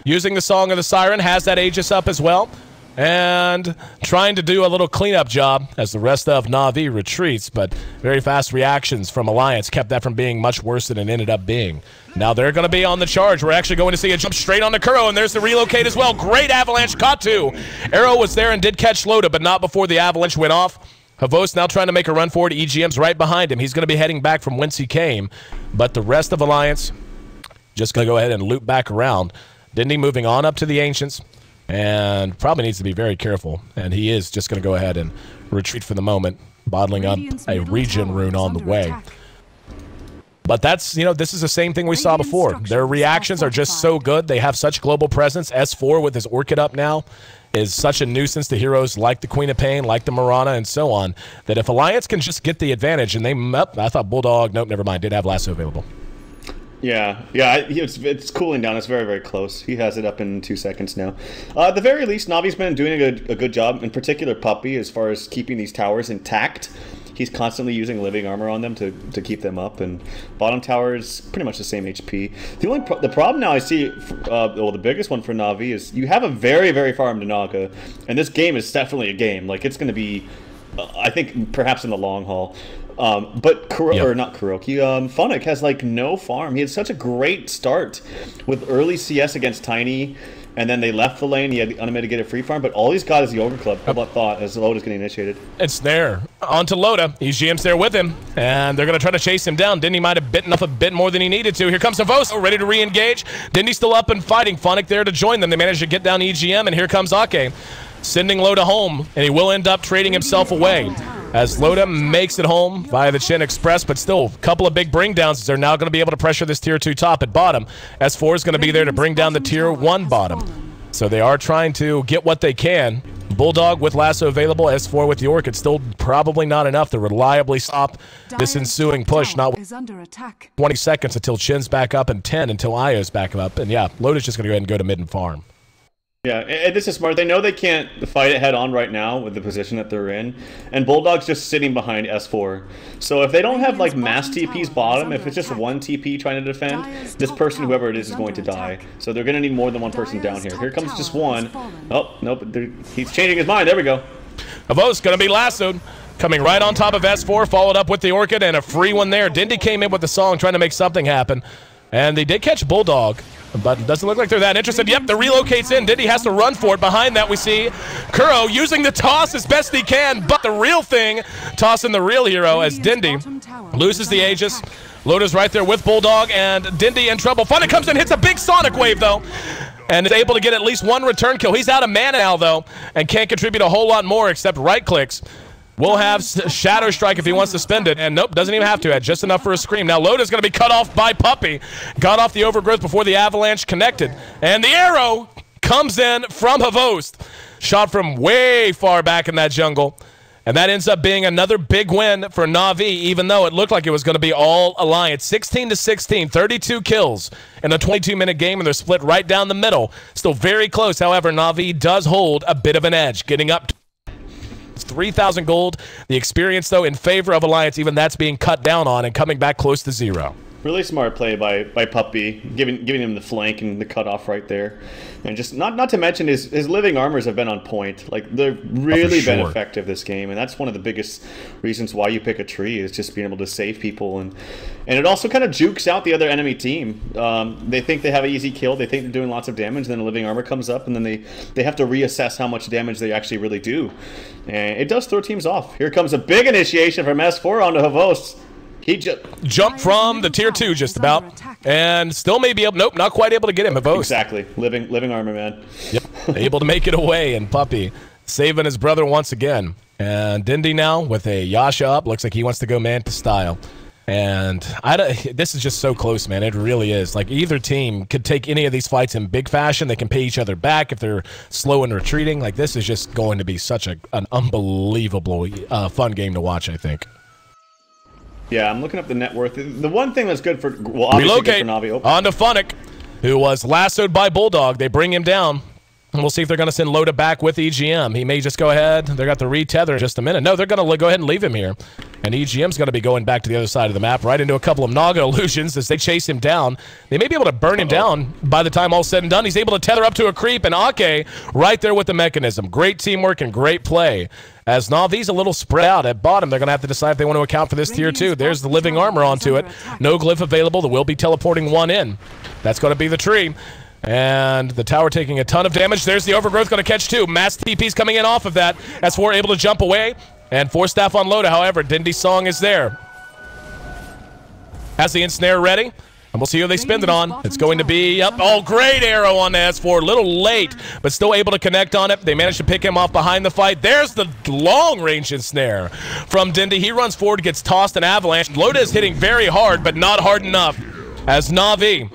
Using the Song of the Siren, has that Aegis up as well, and trying to do a little cleanup job as the rest of Na'Vi retreats, but very fast reactions from Alliance kept that from being much worse than it ended up being. Now they're going to be on the charge. We're actually going to see a jump straight on the Kuro, and there's the relocate as well. Great avalanche, Katu. Arrow was there and did catch Loda, but not before the avalanche went off. Havos now trying to make a run forward. EGM's right behind him. He's going to be heading back from whence he came, but the rest of Alliance just going to go ahead and loop back around. Dendi moving on up to the Ancients, and probably needs to be very careful. And he is just going to go ahead and retreat for the moment, bottling up a regen rune on the way. But that's, this is the same thing we saw before. Their reactions are just so good. They have such global presence. S4 with his Orchid up now is such a nuisance to heroes like the Queen of Pain, like the Mirana, and so on, that if Alliance can just get the advantage, and I thought Bulldog, nope, never mind, did have Lasso available. Yeah, it's cooling down. It's very, very close. He has it up in 2 seconds now. At the very least, Navi's been doing a good job, in particular Puppy, as far as keeping these towers intact. He's constantly using living armor on them to keep them up, and bottom tower is pretty much the same HP. The problem now I see, the biggest one for Na'Vi is you have a very, very farmed Naga, and this game is definitely a game. Like, it's going to be, I think, perhaps in the long haul. But Funnick has like no farm. He had such a great start with early CS against Tiny, and then they left the lane. He had the unmitigated free farm, but all he's got is the Ogre Club. Thought as Loda's getting initiated. It's there. Onto Loda. EGM's there with him, and they're going to try to chase him down. Dendi might have bitten off a bit more than he needed to. Here comes Avoso, ready to re-engage. Dendi's still up and fighting. Funnick there to join them. They managed to get down EGM, and here comes Ake, sending Loda home, and he will end up trading himself away as Loda makes it home via the Chin Express, but still a couple of big bring downs as they're now going to be able to pressure this tier 2 top at bottom. S4 is going to be there to bring down the tier 1 bottom. So they are trying to get what they can. Bulldog with Lasso available, S4 with the Orchid, still probably not enough to reliably stop this ensuing push. Not 20 seconds until Chin's back up, and 10 until Io's back up. And yeah, Loda's just going to go ahead and go to mid and farm. Yeah, and this is smart. They know they can't fight it head on right now with the position that they're in, and Bulldog's just sitting behind S4. So if they don't have like mass TPs bottom, if it's just one TP trying to defend, this person, whoever it is going to die. So they're going to need more than one person down here. Here comes just one. Oh, nope, he's changing his mind. There we go. Havos going to be lassoed. Coming right on top of S4, followed up with the Orchid, and a free one there. Dendi came in with the song, trying to make something happen. And they did catch Bulldog, but it doesn't look like they're that interested. Yep, the relocate's in. Dendi has to run for it. Behind that, we see Kuro using the toss as best he can, but the real thing, tossing the real hero as Dendi loses the Aegis. Loda's right there with Bulldog, and Dendi in trouble. Funny comes in, hits a big Sonic Wave, though, and is able to get at least one return kill. He's out of mana now, though, and can't contribute a whole lot more except right clicks. Will have Shadow Strike if he wants to spend it, and nope, doesn't even have to. Had just enough for a scream. Now Loda's going to be cut off by Puppy. Got off the overgrowth before the avalanche connected, and the arrow comes in from Havost. Shot from way far back in that jungle, and that ends up being another big win for Na'Vi, even though it looked like it was going to be all Alliance. 16-16, 32 kills in a 22-minute game, and they're split right down the middle. Still very close, however, Na'Vi does hold a bit of an edge, getting up to 3,000 gold. The experience, though, in favor of Alliance, even that's being cut down on and coming back close to 0. Really smart play by Puppy, giving him the flank and the cutoff right there. And just not to mention his living armors have been on point. Like, they've really been effective this game, and that's one of the biggest reasons why you pick a tree, is just being able to save people. And it also kind of jukes out the other enemy team. They think they have an easy kill, they think they're doing lots of damage, then a living armor comes up, and then they have to reassess how much damage they actually really do. And it does throw teams off. Here comes a big initiation from S4 onto Havos. He jumped from the tier 2 just about, and still may be able, nope, not quite able to get him. Exactly. Living armor, man. Yep, able to make it away, and Puppy saving his brother once again. And Dendi now with a Yasha up, looks like he wants to go man to style. And this is just so close, man. It really is. Like, either team could take any of these fights in big fashion. They can pay each other back if they're slow and retreating. Like, this is just going to be such an unbelievable fun game to watch, I think. Yeah, I'm looking up the net worth. The one thing that's good for, well, obviously good for Na'Vi. On to Funnick, who was lassoed by Bulldog. They bring him down. And we'll see if they're going to send Loda back with EGM. He may just go ahead. They're got the retether in just a minute. No, they're going to go ahead and leave him here. And EGM's going to be going back to the other side of the map, right into a couple of Naga illusions as they chase him down. They may be able to burn him down by the time all's said and done. He's able to tether up to a creep, and Ake right there with the mechanism. Great teamwork and great play. As Na'Vi's a little spread out at bottom, they're going to have to decide if they want to account for this tier 2. There's the living armor onto it. No glyph available. They will be teleporting one in. That's going to be the tree. And the tower taking a ton of damage. There's the overgrowth, going to catch 2. Mass TP's coming in off of that. S4 able to jump away. And 4 staff on Loda, however, Dendi's song is there. Has the ensnare ready. And we'll see who they spend it on. It's going to be up. Oh, great arrow on the S4. A little late, but still able to connect on it. They managed to pick him off behind the fight. There's the long-range ensnare from Dendi. He runs forward, gets tossed an avalanche. Loda is hitting very hard, but not hard enough. As Na'Vi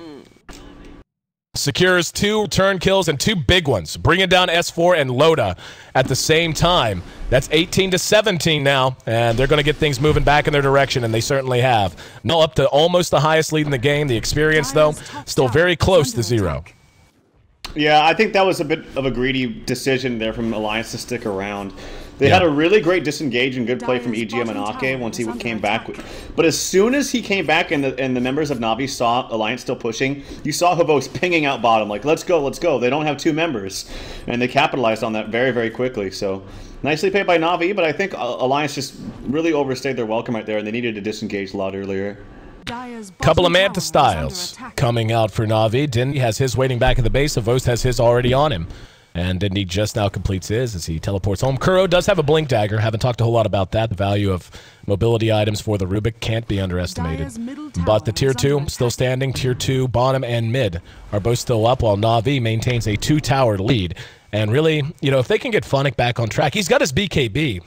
secures 2 turn kills and 2 big ones, bringing down S4 and Loda at the same time. That's 18-17 now, and they're going to get things moving back in their direction, and they certainly have. Now up to almost the highest lead in the game. The experience, though, still very close to 0. Yeah, I think that was a bit of a greedy decision there from Alliance to stick around. They had a really great disengage and good play from EGM and Ake once he came back. But as soon as he came back and the members of Na'Vi saw Alliance still pushing, you saw Havos pinging out bottom, like, let's go, let's go. They don't have 2 members. And they capitalized on that very, very quickly. So nicely played by Na'Vi, but I think Alliance just really overstayed their welcome right there, and they needed to disengage a lot earlier. Couple of Manta styles coming out for Na'Vi. Dendi has his waiting back at the base. Havost has his already on him. And Dendi just now completes his as he teleports home. Kuro does have a blink dagger. Haven't talked a whole lot about that. The value of mobility items for the Rubik can't be underestimated. But the tier 2 still standing. Tier 2 bottom and mid are both still up, while Na'Vi maintains a 2-tower lead. And really, you know, if they can get Funnick back on track, he's got his BKB,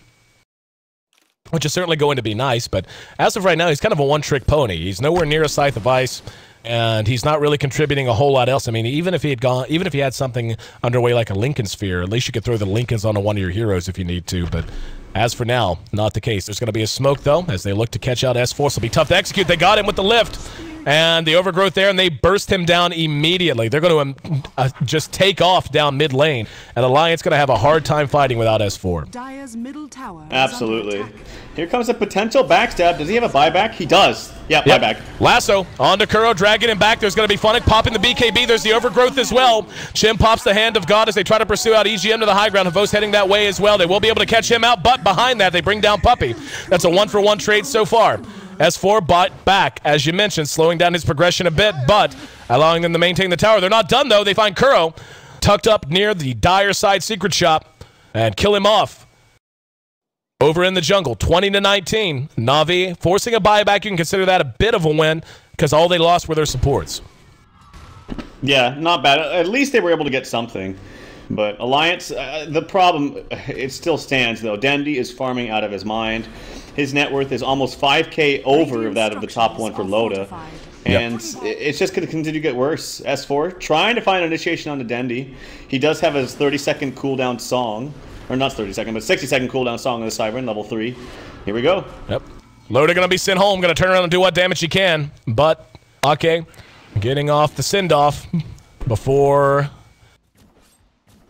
which is certainly going to be nice. But as of right now, he's kind of a one-trick pony. He's nowhere near a Scythe of Ice. And he's not really contributing a whole lot else. I mean, even if he had something underway like a Lincoln Sphere, at least you could throw the Lincolns onto one of your heroes if you need to. But as for now, not the case. There's going to be a smoke, though, as they look to catch out S4. So it'll be tough to execute. They got him with the lift. And the overgrowth there, and they burst him down immediately. They're going to just take off down mid lane, and Alliance going to have a hard time fighting without S4. Dire's middle tower is Absolutely. under attack. Here comes a potential backstab. Does he have a buyback? He does. Yeah, Yep. buyback. Lasso onto Kuro, dragging him back. There's going to be Funnick popping the BKB. There's the overgrowth as well. Chim pops the Hand of God as they try to pursue out EGM to the high ground. Havos heading that way as well. They will be able to catch him out, but behind that, they bring down Puppey. That's a 1-for-1 trade so far. S4 bought back, as you mentioned, slowing down his progression a bit, but allowing them to maintain the tower. They're not done, though. They find Kuro tucked up near the Dire side secret shop and kill him off. Over in the jungle, 20-19. Na'Vi forcing a buyback. You can consider that a bit of a win because all they lost were their supports. Yeah, not bad. At least they were able to get something. But Alliance, the problem, it still stands, though. Dendi is farming out of his mind. His net worth is almost 5K over that of the top one for Loda. And it's just going to continue to get worse. S4 trying to find initiation on the Dendi. He does have his 30-second cooldown song. Or not 30-second, but 60-second cooldown song on the Siren, level 3. Here we go. Yep. Loda going to be sent home. Going to turn around and do what damage he can. But, okay, getting off the send-off before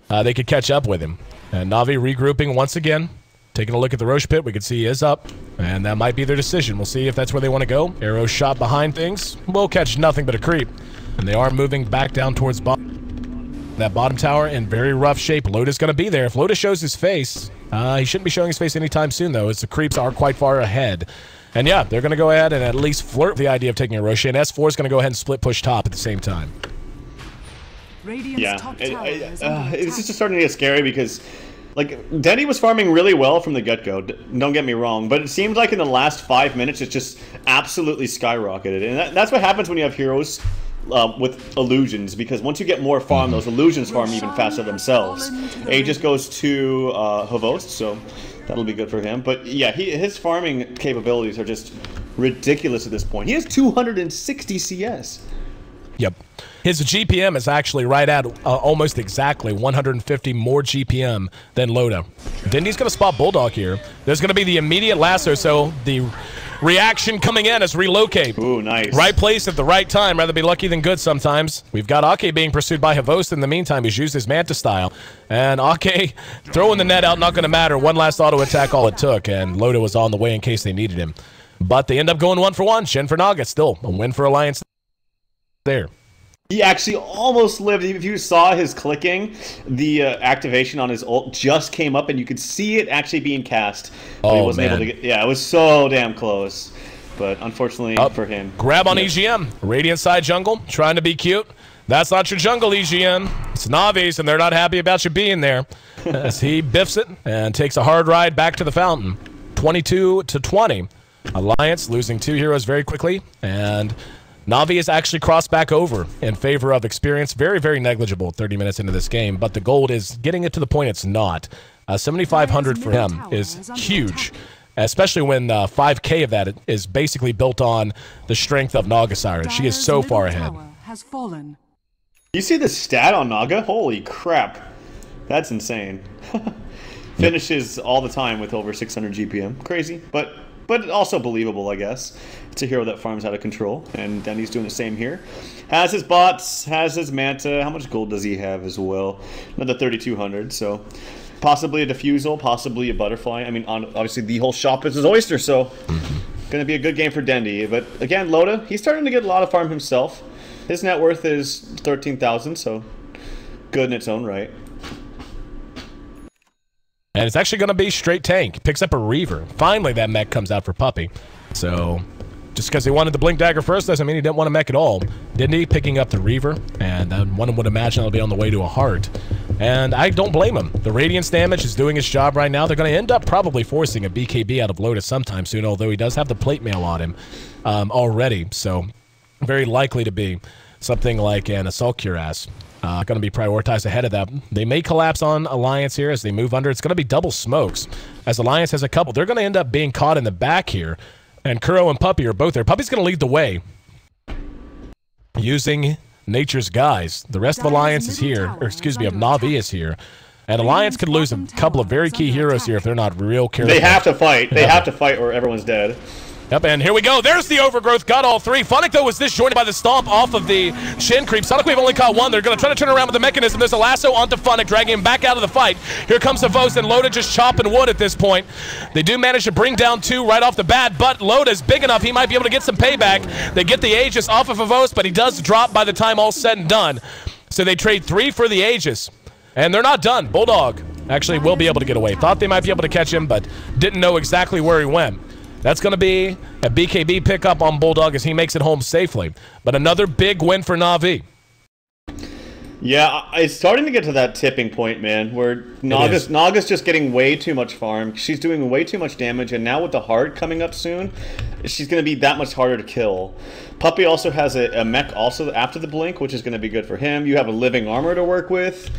they could catch up with him. And Na'Vi regrouping once again. Taking a look at the Roche pit, we can see he is up, and that might be their decision. We'll see if that's where they want to go. Arrow shot behind things. Will catch nothing but a creep. And they are moving back down towards that bottom tower in very rough shape. Loda's going to be there. If Loda shows his face, he shouldn't be showing his face anytime soon, though, as the creeps are quite far ahead. And yeah, they're going to go ahead and at least flirt with the idea of taking a Roche, and S4 is going to go ahead and split push top at the same time. Yeah, it's just starting to get scary because... Like, Dendi was farming really well from the get-go, don't get me wrong, but it seems like in the last 5 minutes it's just absolutely skyrocketed. And that's what happens when you have heroes with illusions, because once you get more farm, those illusions farm even faster themselves. Aegis goes to Havos, so that'll be good for him. But yeah, his farming capabilities are just ridiculous at this point. He has 260 CS. Yep. His GPM is actually right at almost exactly 150 more GPM than Loda. Dendi's going to spot Bulldog here. There's going to be the immediate lasso, so the reaction coming in is relocate. Ooh, nice. Right place at the right time. Rather be lucky than good sometimes. We've got Ake being pursued by Havos in the meantime. He's used his Manta style. And Ake throwing the net out, not going to matter. One last auto attack, all it took. And Loda was on the way in case they needed him. But they end up going 1-for-1. Shen for Naga, still a win for Alliance there. He actually almost lived. If you saw his clicking, the activation on his ult just came up, and you could see it actually being cast. But he wasn't able to get. Yeah, it was so damn close. But unfortunately for him. Grab on EGM. Radiant side jungle, trying to be cute. That's not your jungle, EGM. It's Navi's, and they're not happy about you being there. As he biffs it and takes a hard ride back to the fountain. 22-20. Alliance losing 2 heroes very quickly, and Na'Vi is actually crossed back over in favor of experience. Very, very negligible 30 minutes into this game, but the gold is getting it to the point it's not. 7,500 for him is huge, especially when 5K of that is basically built on the strength of Naga Siren. She is so far ahead. Has fallen. You see the stat on Naga? Holy crap. That's insane. Finishes all the time with over 600 GPM. Crazy, but also believable, I guess. It's a hero that farms out of control, and Dendi's doing the same here. Has his bots, has his Manta. How much gold does he have as well? Another 3,200, so possibly a Diffusal, possibly a Butterfly. I mean, obviously the whole shop is his oyster, so going to be a good game for Dendi. But again, Loda, he's starting to get a lot of farm himself. His net worth is 13,000, so good in its own right. And it's actually going to be straight tank. Picks up a Reaver. Finally, that mech comes out for Puppey. So, just because he wanted the Blink Dagger first doesn't mean he didn't want to mech at all. Dendi picking up the Reaver, and one would imagine it'll be on the way to a Heart. And I don't blame him. The Radiance damage is doing its job right now. They're going to end up probably forcing a BKB out of Lotus sometime soon, although he does have the plate mail on him already. So, very likely to be something like an Assault Cuirass. Going to be prioritized ahead of that. They may collapse on Alliance here as they move under. It's going to be double smokes, as Alliance has a couple. They're going to end up being caught in the back here, and Kuro and Puppey are both there. Puppey's going to lead the way, using Nature's Guise. The rest of Alliance is here, or excuse me, of Na'Vi is here. And Alliance could lose a couple of very key heroes here if they're not real careful. They have to fight. They have to fight or everyone's dead. Yep, and here we go. There's the overgrowth. Got all three. Funnick, though, was disjointed by the stomp off of the shin creep. Sonic, we've only caught one. They're going to try to turn around with the mechanism. There's a lasso onto Funnick, dragging him back out of the fight. Here comes Avos and Loda just chopping wood at this point. They do manage to bring down two right off the bat, but Loda's big enough. He might be able to get some payback. They get the Aegis off of Avos, but he does drop by the time all's said and done. So they trade 3 for the Aegis. And they're not done. Bulldog actually will be able to get away. Thought they might be able to catch him, but didn't know exactly where he went. That's going to be a BKB pickup on Bulldog as he makes it home safely. But another big win for Na'Vi. Yeah, it's starting to get to that tipping point, man, where Naga's just getting way too much farm. She's doing way too much damage, and now with the Heart coming up soon, she's going to be that much harder to kill. Puppy also has a mech also after the blink, which is going to be good for him. You have a living armor to work with.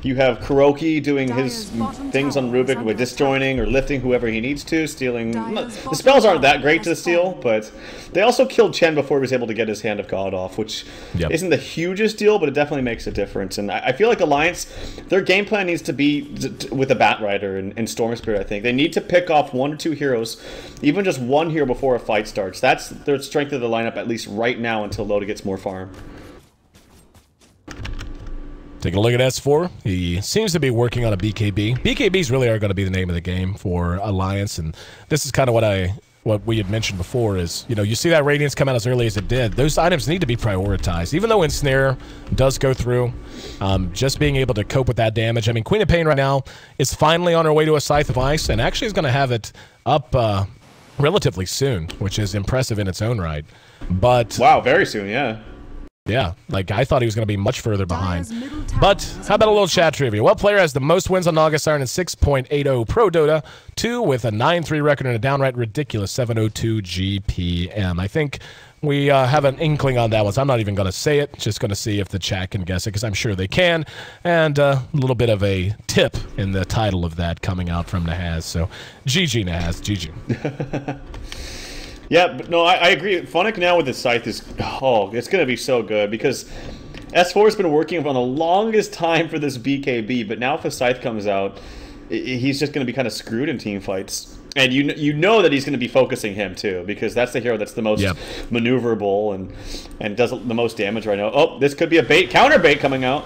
You have Kuroki doing his things on Rubik with disjoining or lifting whoever he needs to, stealing. The spells aren't that great to steal, but they also killed Chen before he was able to get his Hand of God off, which isn't the hugest deal, but it definitely makes a difference. And I feel like Alliance, their game plan needs to be with a Bat Rider and Storm Spirit, I think. They need to pick off 1 or 2 heroes, even just 1 hero before a fight starts. That's their strength of the lineup, at least right now, until Loda gets more farm. Taking a look at S4, he seems to be working on a BKB. BKBs really are going to be the name of the game for Alliance, and this is kind of what we had mentioned before is, you know, you see that Radiance come out as early as it did. Those items need to be prioritized. Even though Ensnare does go through, just being able to cope with that damage. I mean, Queen of Pain right now is finally on her way to a Scythe of Ice, and actually is going to have it up relatively soon, which is impressive in its own right. But wow, very soon, yeah. Yeah, like I thought he was going to be much further behind. But how about a little chat trivia? What player has the most wins on Naga Siren in 6.80 Pro Dota? 2 with a 9-3 record and a downright ridiculous 702 GPM. I think we have an inkling on that one, so I'm not even going to say it. Just going to see if the chat can guess it, because I'm sure they can. And a little bit of a tip in the title of that coming out from Nahaz. So GG Nahaz, GG. Yeah, but no, I agree. Funnick now with the Scythe is, it's going to be so good, because S4 has been working for the longest time for this BKB, but now if a Scythe comes out, he's just going to be kind of screwed in team fights. And you know that he's going to be focusing him too, because that's the hero that's the most maneuverable and does the most damage right now. Oh, this could be a counter bait coming out.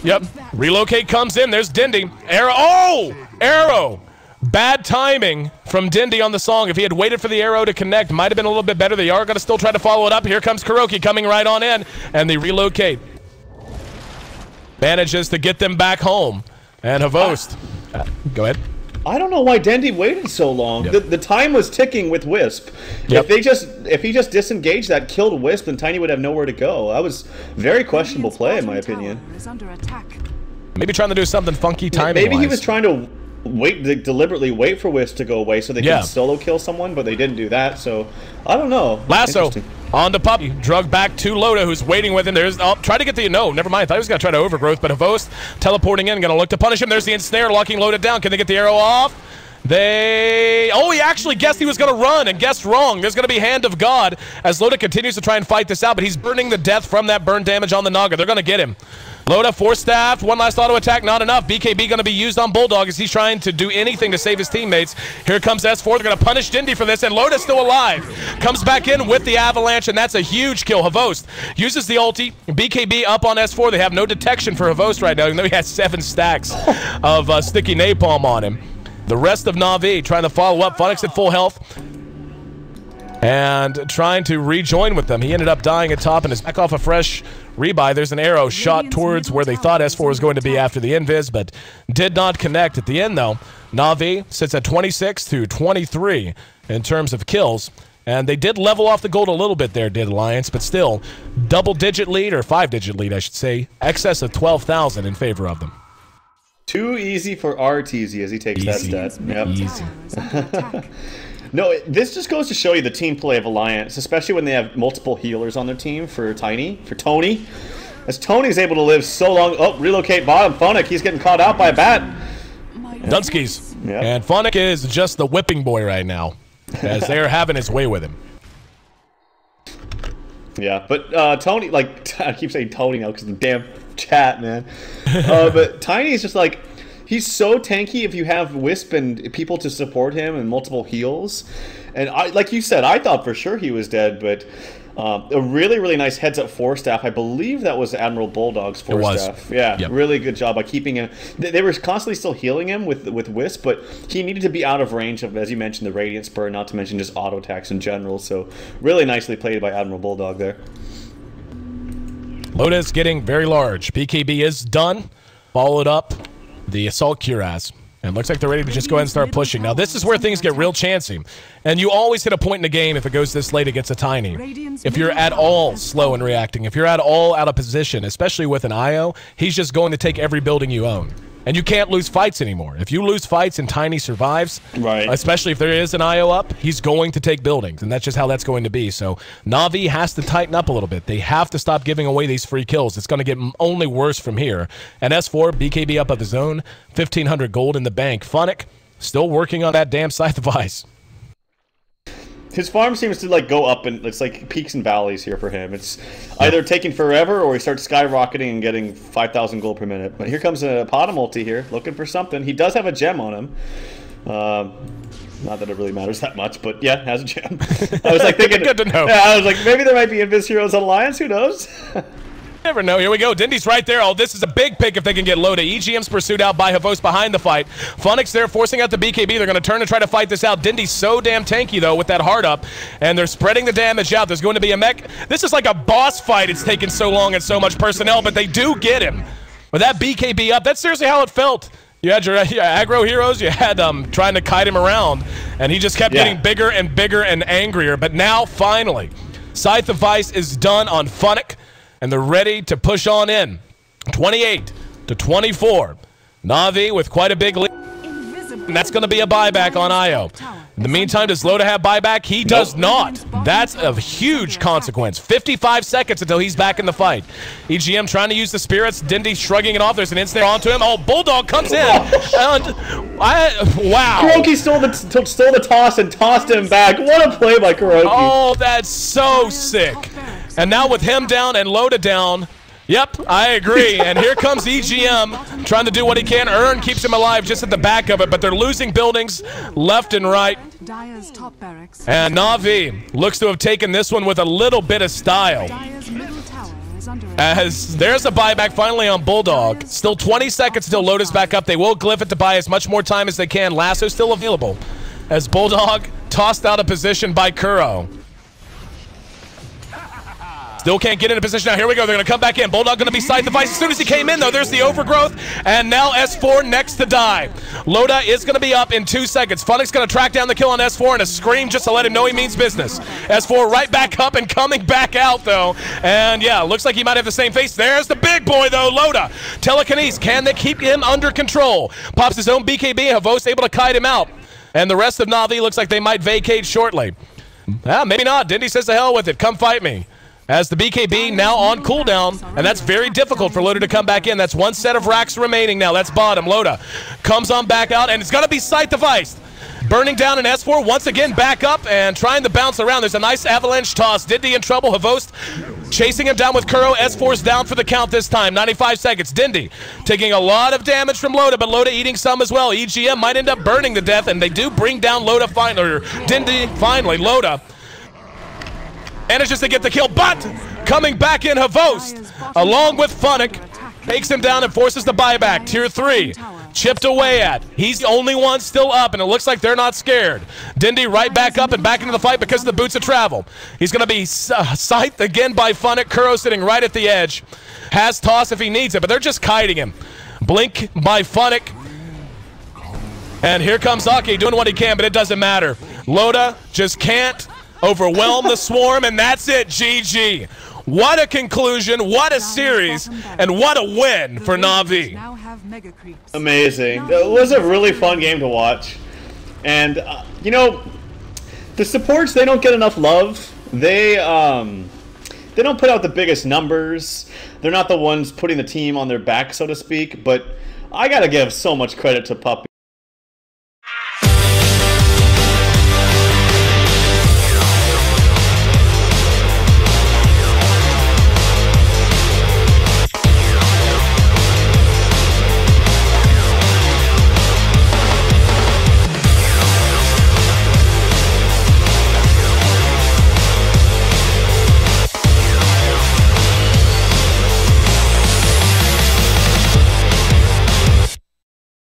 Yep, relocate comes in. There's Dendi. Arrow. Oh, arrow. Bad timing from Dendi on the song. If he had waited for the arrow to connect, might have been a little bit better. They are going to still try to follow it up. Here comes Kuroki coming right on in, and they relocate. Manages to get them back home. And Havost. Go ahead. I don't know why Dendi waited so long. The time was ticking with Wisp. Yep. If he just disengaged that, killed Wisp, then Tiny would have nowhere to go. That was very questionable play, in my opinion. Maybe trying to do something funky timing. Maybe he was trying to deliberately wait for Wisp to go away so they could solo kill someone, but they didn't do that, so I don't know. Lasso on the Puppy, drug back to Loda, who's waiting with him. There's try to get the never mind. I thought he was gonna try to overgrowth, but Havost teleporting in, gonna look to punish him. There's the ensnare, locking Loda down. Can they get the arrow off? He actually guessed he was going to run and guessed wrong. There's going to be Hand of God as Loda continues to try and fight this out, but he's burning the death from that burn damage on the Naga. They're going to get him. Loda force-staffed, one last auto attack, not enough. BKB going to be used on Bulldog as he's trying to do anything to save his teammates. Here comes S4, they're going to punish Dendi for this, and Loda's still alive. Comes back in with the avalanche, and that's a huge kill. Havost uses the ulti, BKB up on S4. They have no detection for Havost right now, even though he has 7 stacks of sticky napalm on him. The rest of Na'Vi trying to follow up. Funnick's at full health and trying to rejoin with them. He ended up dying at top and is back off a fresh rebuy. There's an arrow shot towards where they thought S4 was going to be after the invis, but did not connect. At the end, though, Na'Vi sits at 26 to 23 in terms of kills. And they did level off the gold a little bit there, did Alliance, but still, double-digit lead, or 5-digit lead, I should say, excess of 12,000 in favor of them. Too easy for RTZ as he takes that stat. Yep. Easy. No, this just goes to show you the team play of Alliance, especially when they have multiple healers on their team for Tony. As Tony's able to live so long. Oh, relocate bottom. Funnick, he's getting caught out by a bat. Dunskies. Yep. And Funnick is just the whipping boy right now, as they're having his way with him. Yeah, but Tony, like, I keep saying Tony now because the damn chat, man. But Tiny is just like, he's so tanky if you have Wisp and people to support him and multiple heals. And like you said, I thought for sure he was dead, but a really, really nice heads-up forestaff. I believe that was Admiral Bulldog's forestaff. Yeah, yep. Really good job by keeping him. They were constantly still healing him with Wisp, but he needed to be out of range of, as you mentioned, the Radiant Spur, not to mention just auto attacks in general. So really nicely played by Admiral Bulldog there. Loda's getting very large. BKB is done. Followed up the Assault Cuirass. And looks like they're ready to just go ahead and start pushing. Now, this is where things get real chancy. And you always hit a point in the game if it goes this late against a Tiny. If you're at all slow in reacting, if you're at all out of position, especially with an IO, he's just going to take every building you own. And you can't lose fights anymore. If you lose fights and Tiny survives, right, especially if there is an IO up, he's going to take buildings. And that's just how that's going to be. So Na'Vi has to tighten up a little bit. They have to stop giving away these free kills. It's going to get only worse from here. And S4, BKB up of his own, 1,500 gold in the bank. Funnick still working on that damn Scythe of Ice. His farm seems to like go up, and it's like peaks and valleys here for him. It's either taking forever or he starts skyrocketing and getting 5,000 gold per minute. But here comes a Pada multi here, looking for something. He does have a gem on him. Not that it really matters that much, but yeah, has a gem. I was like thinking, good to know. Yeah, I was like, maybe there might be Invis Heroes on Alliance. Who knows? Never know. Here we go. Dendi's right there. Oh, this is a big pick if they can get Loda. EGM's pursued out by Havos behind the fight. Funnick's there forcing out the BKB. They're going to turn and try to fight this out. Dendi's so damn tanky, though, with that hard up. And they're spreading the damage out. There's going to be a mech. This is like a boss fight. It's taken so long and so much personnel, but they do get him. With that BKB up, that's seriously how it felt. You had your aggro heroes. You had trying to kite him around. And he just kept getting bigger and bigger and angrier. But now, finally, Scythe of Ice is done on Funnick. And they're ready to push on in. 28-24. Na'Vi with quite a big lead. And that's going to be a buyback on IO. In the meantime, does Loda have buyback? He does not. That's a huge consequence. 55 seconds until he's back in the fight. EGM trying to use the spirits. Dendi shrugging it off. There's an instant onto him. Oh, Bulldog comes in. And wow. Kuroki stole the toss and tossed him back. What a play by Kuroki. Oh, that's so sick. And now with him down and Loda down, yep, I agree. And here comes EGM trying to do what he can. Ern keeps him alive just at the back of it, but they're losing buildings left and right. Dire's top barracks. And Na'Vi looks to have taken this one with a little bit of style. Dire's middle tower is under As there's a buyback finally on Bulldog. Still 20 seconds until Loda's back up. They will glyph it to buy as much more time as they can. Lasso's still available. As Bulldog tossed out of position by Kuro. Still can't get into position now. Here we go. They're going to come back in. Bulldog going to be Scythe of Ice. As soon as he came in, though, there's the overgrowth. And now S4 next to die. Loda is going to be up in 2 seconds. Funnick's going to track down the kill on S4 and a scream just to let him know he means business. S4 right back up and coming back out, though. And, yeah, looks like he might have the same face. There's the big boy, though, Loda. Telekinese. Can they keep him under control? Pops his own BKB. Havos able to kite him out. And the rest of Na'Vi looks like they might vacate shortly. Maybe not. Dendi says to hell with it. Come fight me. As the BKB now on cooldown, and that's very difficult for Loda to come back in. That's one set of racks remaining now. That's bottom. Loda comes on back out, and it's going to be Scythe of Ice. Burning down an S4 once again back up and trying to bounce around. There's a nice avalanche toss. Dendi in trouble. Havost chasing him down with Kuro. S4's down for the count this time. 95 seconds. Dendi taking a lot of damage from Loda, but Loda eating some as well. EGM might end up burning to death, and they do bring down Loda finally, or Dendi finally. Loda manages to get the kill, but coming back in Havost, along with Funnick, takes him down and forces the buyback. Tier 3, chipped away at. He's the only one still up, and it looks like they're not scared. Dendi right back up and back into the fight because of the boots of travel. He's going to be scythed again by Funnick. Kuro sitting right at the edge. Has toss if he needs it, but they're just kiting him. Blink by Funnick. And here comes Ake doing what he can, but it doesn't matter. Loda just can't overwhelm the swarm, and that's it. GG. What a conclusion, what a series, and what a win for Na'Vi. Amazing. It was a really fun game to watch. And, you know, the supports, they don't get enough love. They don't put out the biggest numbers. They're not the ones putting the team on their back, so to speak. But I got to give so much credit to Puppy.